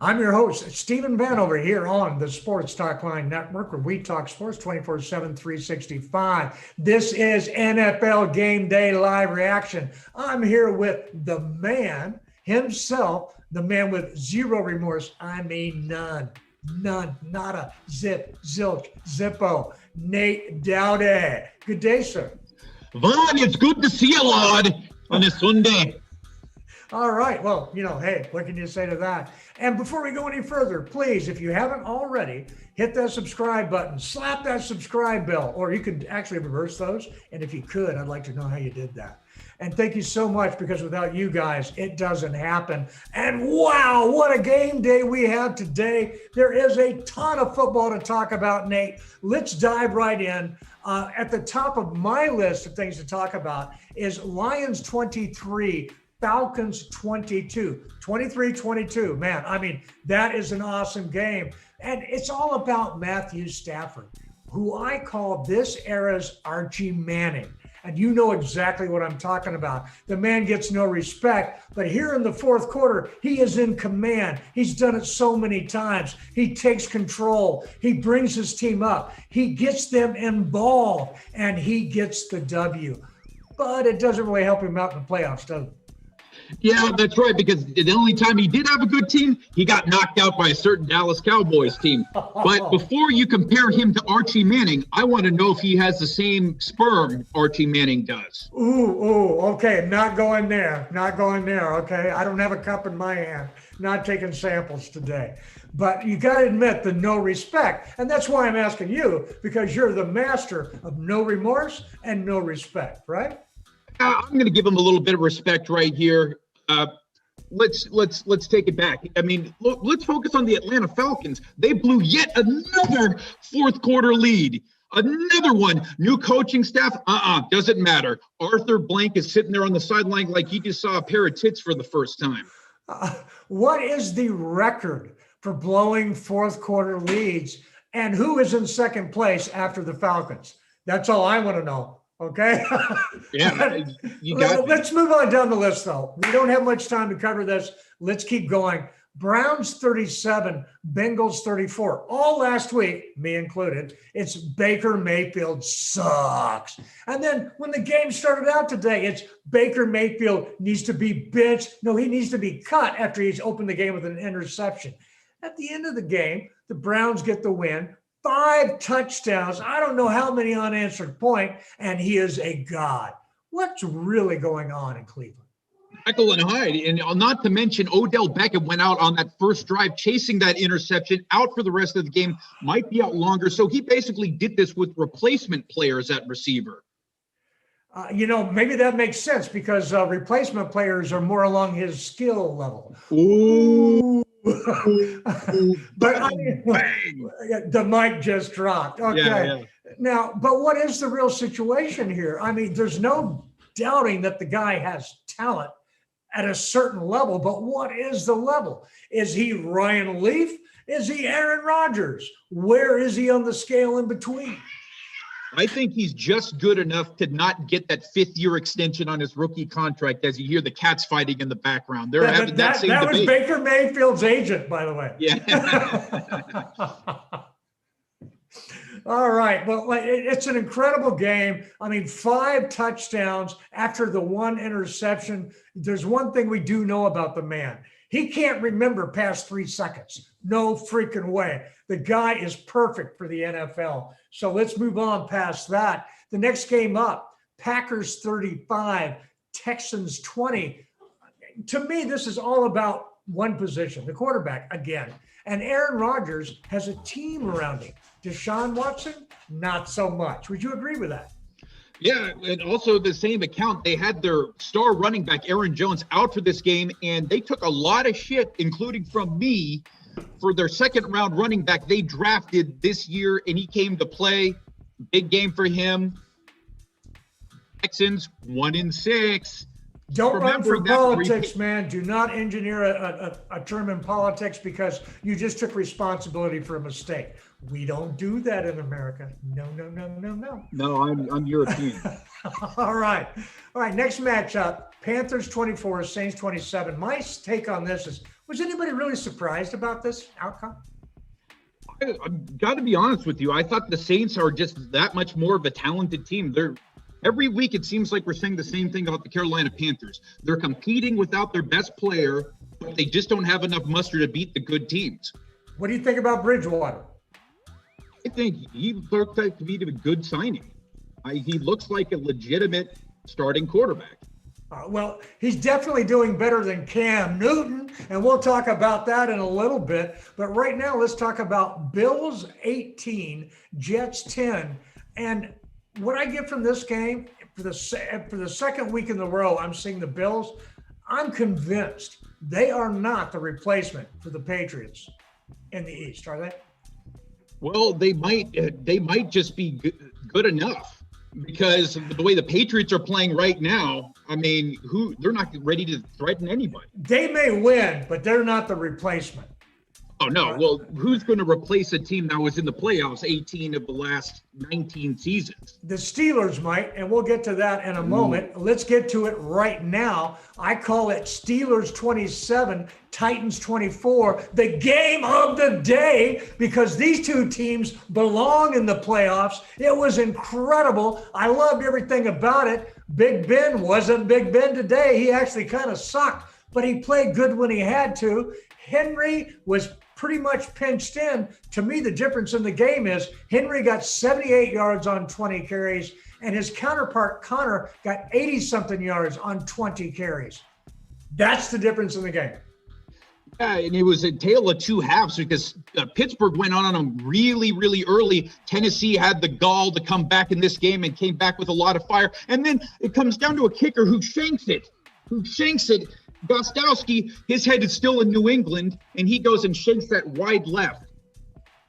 I'm your host, Stephen Vanover, here on the Sports Talk Line Network, where we talk sports 24/7, 365. This is NFL Game Day Live Reaction. I'm here with the man himself, the man with zero remorse. I mean, none, nada, zip, zilch, zippo, Nate Dowdy. Good day, sir. Vaughn, it's good to see you, Lord, on this Sunday. All right. Well, hey, what can you say to that? And before we go any further, please, if you haven't already, hit that subscribe button, slap that subscribe bell, or you can actually reverse those. And if you could, I'd like to know how you did that. And thank you so much, because without you guys, it doesn't happen. And wow, what a game day we have today. There is a ton of football to talk about, Nate. Let's dive right in. At the top of my list of things to talk about is Lions 23, Falcons 22, 23-22. Man, I mean, that is an awesome game. And it's all about Matthew Stafford, who I call this era's Archie Manning. And you know exactly what I'm talking about. The man gets no respect, but here in the fourth quarter, he is in command. He's done it so many times. He takes control. He brings his team up. He gets them involved, and he gets the W. But it doesn't really help him out in the playoffs, does it? Yeah, that's right, because the only time he did have a good team, he got knocked out by a certain Dallas Cowboys team. But before you compare him to Archie Manning, I want to know if he has the same sperm Archie Manning does. Okay, not going there, okay? I don't have a cup in my hand, not taking samples today. But you got to admit the no respect, and that's why I'm asking you, because you're the master of no remorse and no respect, right? I'm going to give him a little bit of respect right here. Let's take it back. I mean, let's focus on the Atlanta Falcons. They blew yet another fourth quarter lead. Another one. New coaching staff. Doesn't matter. Arthur Blank is sitting there on the sideline like he just saw a pair of tits for the first time. What is the record for blowing fourth quarter leads, and who is in second place after the Falcons? That's all I want to know. Okay. Yeah, you got Let's move on down the list, though. We don't have much time to cover this. Let's keep going. Browns 37, Bengals 34. All last week, me included, it's Baker Mayfield sucks. And then when the game started out today, it's Baker Mayfield needs to be benched. No, he needs to be cut after he's opened the game with an interception. At the end of the game, the Browns get the win. 5 touchdowns. I don't know how many unanswered points, and he is a god. What's really going on in Cleveland? Jekyll and Hyde, and not to mention Odell Beckham went out on that first drive chasing that interception, out for the rest of the game, might be out longer. So he basically did this with replacement players at receiver. Maybe that makes sense, because replacement players are more along his skill level. Ooh. But the mic just dropped. Okay. Yeah. Now, but what is the real situation here? I mean, there's no doubting that the guy has talent at a certain level, but what is the level? Is he Ryan Leaf? Is he Aaron Rodgers? Where is he on the scale in between? I think he's just good enough to not get that 5th-year extension on his rookie contract, as you hear the cats fighting in the background. They're having that same debate. That was Baker Mayfield's agent, by the way. Yeah. All right. Well, it's an incredible game. I mean, 5 touchdowns after the 1 interception. There's one thing we do know about the man. He can't remember past 3 seconds. No freaking way. The guy is perfect for the NFL. So let's move on past that. The next game up, Packers 35, Texans 20. To me, this is all about one position, the quarterback again. And Aaron Rodgers has a team around him. Deshaun Watson, not so much. Would you agree with that? Yeah, and also the same account, they had their star running back, Aaron Jones, out for this game, and they took a lot of shit, including from me, for their second-round running back they drafted this year, and he came to play. Big game for him. Texans 1-6. Don't run for politics, man. Do not engineer a term in politics because you just took responsibility for a mistake. We don't do that in America. No. No, I'm European. All right. Next matchup, Panthers 24, Saints 27. My take on this is Was anybody really surprised about this outcome? I've got to be honest with you. I thought the Saints are just that much more of a talented team. Every week it seems like we're saying the same thing about the Carolina Panthers. They're competing without their best player, but they just don't have enough muster to beat the good teams. What do you think about Bridgewater? I think he looked like to be a good signing. He looks like a legitimate starting quarterback. Well, he's definitely doing better than Cam Newton, and we'll talk about that in a little bit. But right now, let's talk about Bills 18, Jets 10. And what I get from this game, for the second week in a row, I'm seeing the Bills. I'm convinced they are not the replacement for the Patriots in the East, are they? Well, they might just be good enough. Because the way the Patriots are playing right now, I mean, they're not ready to threaten anybody. They may win, but they're not the replacement. Oh, no. Well, who's going to replace a team that was in the playoffs 18 of the last 19 seasons? The Steelers might, and we'll get to that in a moment. Let's get to it right now. I call it Steelers 27, Titans 24, the game of the day, because these two teams belong in the playoffs. It was incredible. I loved everything about it. Big Ben wasn't Big Ben today. He actually kind of sucked, but he played good when he had to. Henry was pretty much pinched in. To me, the difference in the game is Henry got 78 yards on 20 carries, and his counterpart, Connor, got 80-something yards on 20 carries. That's the difference in the game. Yeah, and it was a tale of two halves because Pittsburgh went on them really, really early. Tennessee had the gall to come back in this game and came back with a lot of fire. And then it comes down to a kicker who shanks it. Gostowski, his head is still in New England, and he goes and shanks that wide left.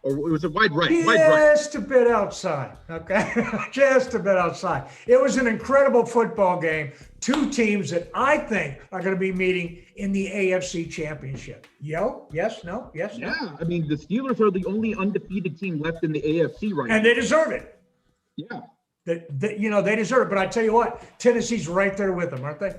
Or it was a wide right. Just a bit outside, okay? Just a bit outside. It was an incredible football game. Two teams that I think are going to be meeting in the AFC Championship. Yes, no? Yeah, I mean, the Steelers are the only undefeated team left in the AFC right now. And they deserve it. Yeah. They deserve it. But I tell you what, Tennessee's right there with them, aren't they?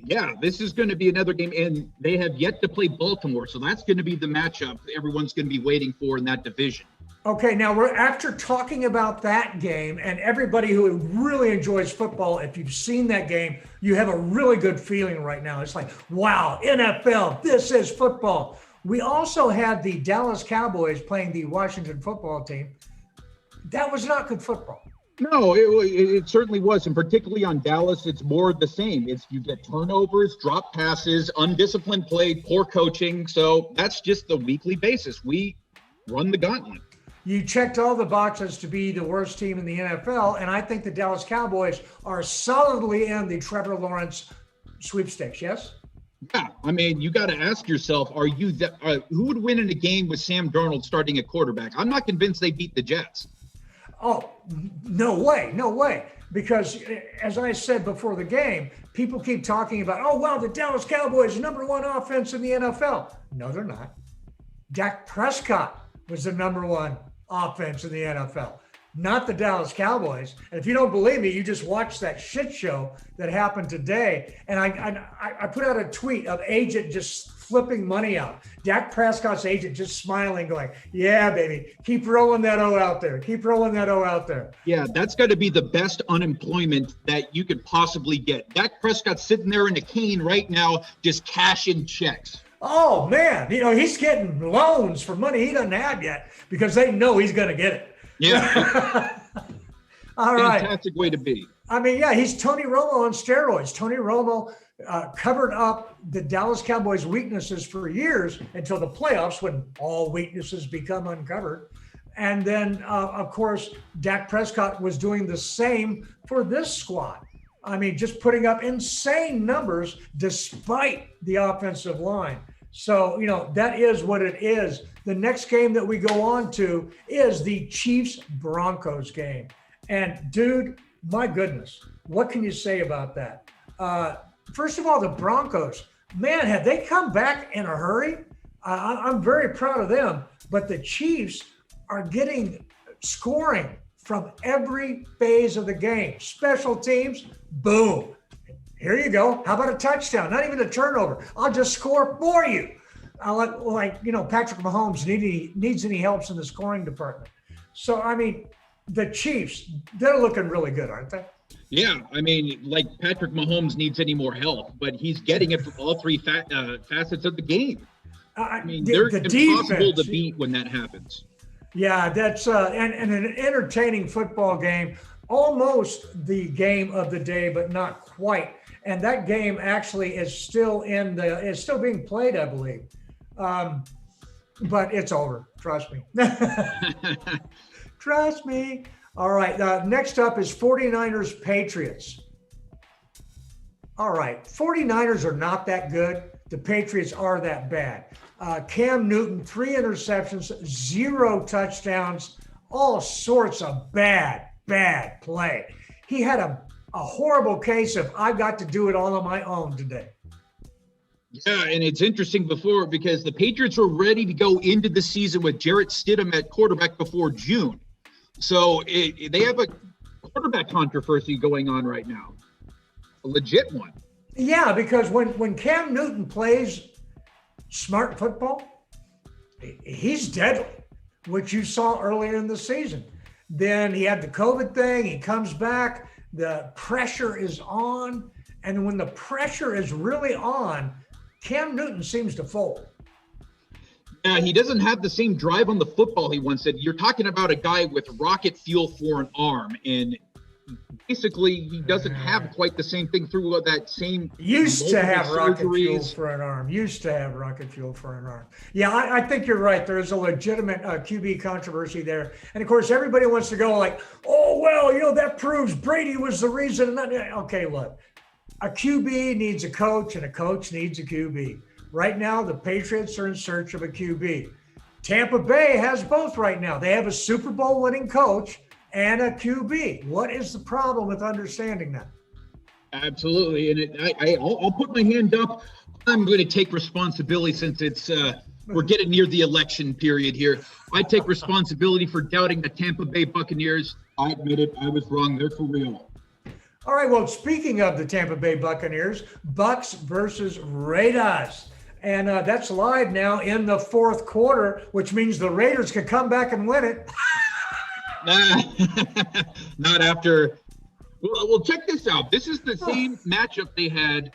Yeah, this is going to be another game, and they have yet to play Baltimore, so that's going to be the matchup everyone's going to be waiting for in that division. Okay, now we're after talking about that game, and everybody who really enjoys football, if you've seen that game, you have a really good feeling right now. It's like, wow, NFL, this is football. We also had the Dallas Cowboys playing the Washington football team. That was not good football. No, it certainly was, and particularly on Dallas, it's more of the same. You get turnovers, drop passes, undisciplined play, poor coaching. So that's just the weekly basis. We run the gauntlet. You checked all the boxes to be the worst team in the NFL, and I think the Dallas Cowboys are solidly in the Trevor Lawrence sweepstakes, yes? Yeah, I mean, you got to ask yourself, who would win in a game with Sam Darnold starting at quarterback? I'm not convinced they beat the Jets. Oh, no way. Because as I said before the game, people keep talking about, oh, wow, the Dallas Cowboys, #1 offense in the NFL. No, they're not. Dak Prescott was the #1 offense in the NFL, not the Dallas Cowboys. And if you don't believe me, you just watch that shit show that happened today. And I put out a tweet of agent just flipping money out. Dak Prescott's agent just smiling, going, yeah, baby, keep rolling that O out there. Keep rolling that O out there. Yeah, that's got to be the best unemployment that you could possibly get. Dak Prescott's sitting there in a cane right now, just cashing checks. Oh, man. He's getting loans for money he doesn't have yet because they know he's going to get it. Yeah. All right. Fantastic way to be. I mean, yeah, he's Tony Romo on steroids. Tony Romo covered up the Dallas Cowboys' weaknesses for years until the playoffs when all weaknesses become uncovered. And then, of course, Dak Prescott was doing the same for this squad. I mean, just putting up insane numbers despite the offensive line. So, that is what it is. The next game that we go on to is the Chiefs-Broncos game. And, dude, my goodness, what can you say about that? First of all, the Broncos, man, have they come back in a hurry? I'm very proud of them. But the Chiefs are getting scoring from every phase of the game. Special teams, boom. Here you go. How about a touchdown? Not even a turnover. I'll just score for you. Patrick Mahomes needs any help in the scoring department. So, I mean, the Chiefs, they're looking really good, aren't they? Yeah, I mean, like Patrick Mahomes needs any more help, but he's getting it from all three facets of the game. I mean, they're impossible to beat when that happens. Yeah, that's and an entertaining football game, almost the game of the day, but not quite. And that game actually is still being played, I believe. But it's over. Trust me. Trust me. All right. Next up is 49ers Patriots. All right. 49ers are not that good. The Patriots are that bad. Cam Newton, 3 interceptions, 0 touchdowns, all sorts of bad play. He had a horrible case of I got to do it all on my own today. Yeah, and it's interesting because the Patriots were ready to go into the season with Jarrett Stidham at quarterback before June. So they have a quarterback controversy going on right now, a legit one. Yeah, because when Cam Newton plays smart football, he's deadly, which you saw earlier in the season. Then he had the COVID thing. He comes back. The pressure is on. And when the pressure is really on, Cam Newton seems to fold. Yeah, he doesn't have the same drive on the football he once did. You're talking about a guy with rocket fuel for an arm, and basically he doesn't have quite the same thing through that same used to have rocket fuel for an arm. Yeah, I think you're right. There is a legitimate QB controversy there. And of course, everybody wants to go like, oh, well, that proves Brady was the reason. Okay, look, a QB needs a coach and a coach needs a QB. Right now, the Patriots are in search of a QB. Tampa Bay has both right now. They have a Super Bowl winning coach and a QB. What is the problem with understanding that? Absolutely. And I'll put my hand up. I'm going to take responsibility since we're getting near the election period here. I take responsibility for doubting the Tampa Bay Buccaneers. I admit it. I was wrong. They're for real. All right. Well, speaking of the Tampa Bay Buccaneers, Bucks versus Raiders. And that's live now in the fourth quarter, which means the Raiders could come back and win it. Not after. Well, check this out. This is the same matchup they had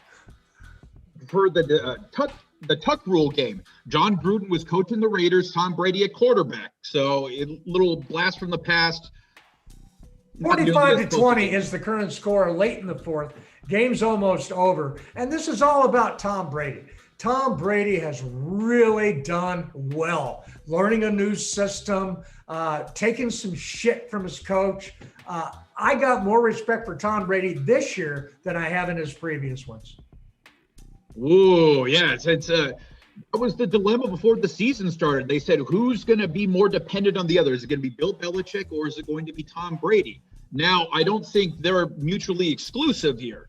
for the Tuck Rule game. John Gruden was coaching the Raiders, Tom Brady at quarterback. So a little blast from the past. 45-20 is the current score late in the fourth. Game's almost over. And this is all about Tom Brady. Tom Brady has really done well, learning a new system, taking some shit from his coach. I got more respect for Tom Brady this year than I have in his previous ones. Ooh, yeah. That was the dilemma before the season started. They said, who's going to be more dependent on the other? Is it going to be Bill Belichick or is it going to be Tom Brady? Now, I don't think they're mutually exclusive here.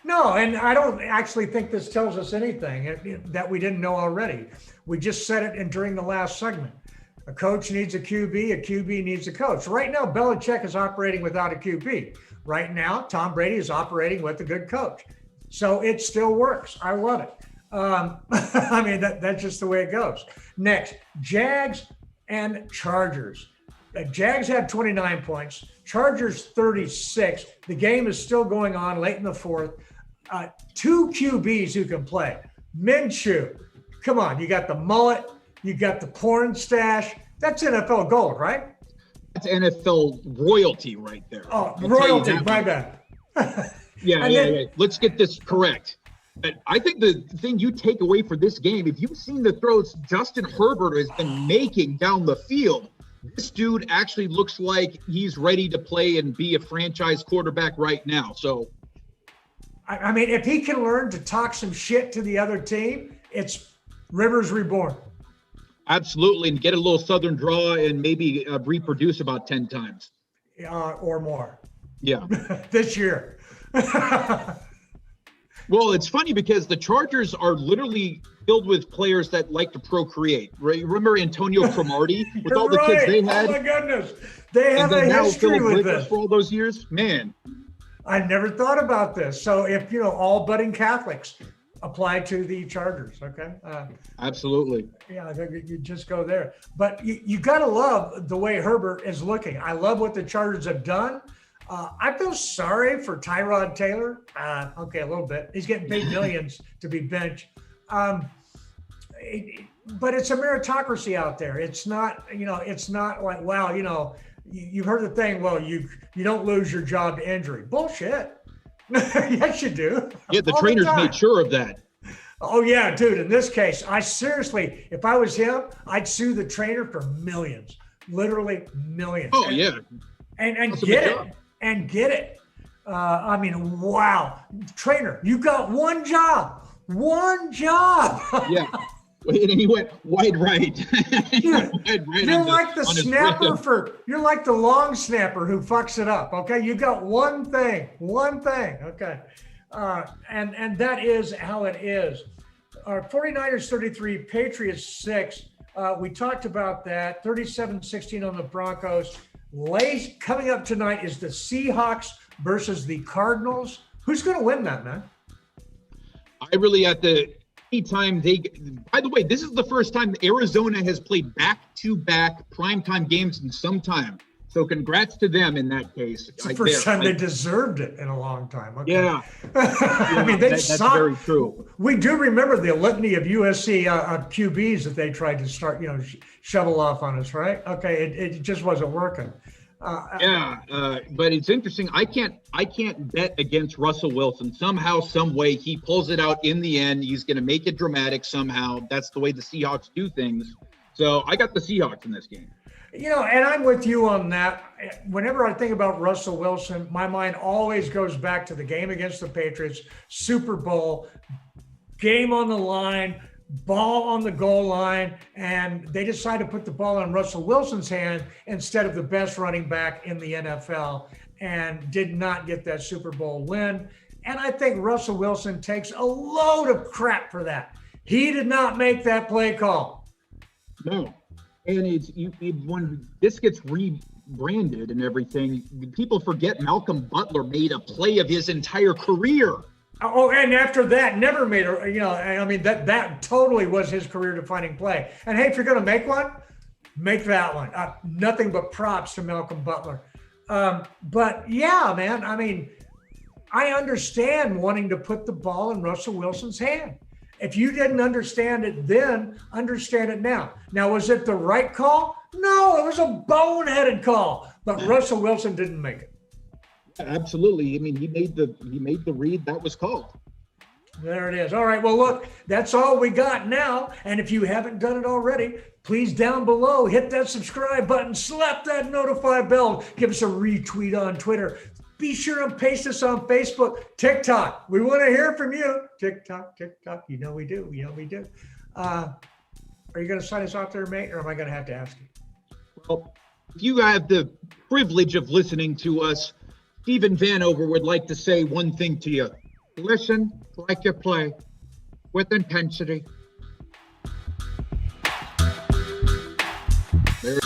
No, and I don't actually think this tells us anything that we didn't know already. We just said it during the last segment. A coach needs a QB needs a coach. Right now, Belichick is operating without a QB. Right now, Tom Brady is operating with a good coach. So it still works. I love it. I mean, that's just the way it goes. Next, Jags and Chargers. Jags had 29 points. Chargers 36. The game is still going on late in the fourth. 2 QBs who can play. Minshew, come on, you got the mullet, you got the porn stash. That's NFL gold, right? That's NFL royalty right there. Oh, royalty, my bad. Yeah. Let's get this correct. But I think the thing you take away for this game, if you've seen the throws Justin Herbert has been making down the field, this dude actually looks like he's ready to play and be a franchise quarterback right now. So, I mean, if he can learn to talk some shit to the other team, it's Rivers reborn. Absolutely, and get a little Southern draw and maybe reproduce about 10 times. Or more. Yeah. This year. Well, it's funny because the Chargers are literally filled with players that like to procreate. Right? Remember Antonio Cromartie with all the kids they had? Oh, my goodness. They have a history with this. For all those years? Man. I never thought about this. So if, all budding Catholics apply to the Chargers. Okay. Absolutely. Yeah, I think you just go there. But you got to love the way Herbert is looking. I love what the Chargers have done. I feel sorry for Tyrod Taylor. Okay, a little bit. He's getting paid millions to be benched. But it's a meritocracy out there. It's not, it's not like, wow, you've heard the thing, well, you don't lose your job to injury. Bullshit. Yes, you do. Yeah, the trainers made sure of that. Oh, yeah, dude. In this case, I seriously, if I was him, I'd sue the trainer for millions, literally millions. Oh, yeah. And get it. And get it. I mean, wow. Trainer, you got one job. One job. Yeah. And he went wide right. You're like the snapper you're like the long snapper who fucks it up. Okay. You got one thing. Okay. And that is how it is. 49ers 33, Patriots 6. We talked about that. 37-16 on the Broncos. Coming up tonight is the Seahawks versus the Cardinals. Who's going to win that, man? I really anytime by the way, this is the first time Arizona has played back-to-back primetime games in some time. So congrats to them in that case. It's the first time they deserved it in a long time. Okay. Yeah. I mean, that's very true. We do remember the litany of USC QBs that they tried to start, shovel off on us, right? Okay. It just wasn't working. But it's interesting. I can't bet against Russell Wilson. Somehow, some way, he pulls it out in the end. He's going to make it dramatic somehow. That's the way the Seahawks do things. So I got the Seahawks in this game. And I'm with you on that. Whenever I think about Russell Wilson, my mind always goes back to the game against the Patriots, Super Bowl, game on the line, ball on the goal line, and they decided to put the ball in Russell Wilson's hand instead of the best running back in the NFL, and did not get that Super Bowl win. And I think Russell Wilson takes a load of crap for that. He did not make that play call. No. And when this gets rebranded and everything, people forget Malcolm Butler made a play of his entire career. Oh, and after that, never made that totally was his career-defining play. And hey, if you're going to make one, make that one. Nothing but props to Malcolm Butler. But yeah, man, I mean, I understand wanting to put the ball in Russell Wilson's hand. If you didn't understand it then, understand it now. Now, was it the right call? No, it was a boneheaded call. But Russell Wilson didn't make it. Absolutely. I mean, he made the read that was called. There it is. All right. Well, look, that's all we got now. And if you haven't done it already, please down below, hit that subscribe button, slap that notify bell, give us a retweet on Twitter. Be sure and paste us on Facebook, TikTok. We want to hear from you. TikTok. You know we do. Are you going to sign us off there, mate, or am I going to have to ask you? Well, if you have the privilege of listening to us, Stephen Vanover would like to say one thing to you. Listen like you play with intensity. There.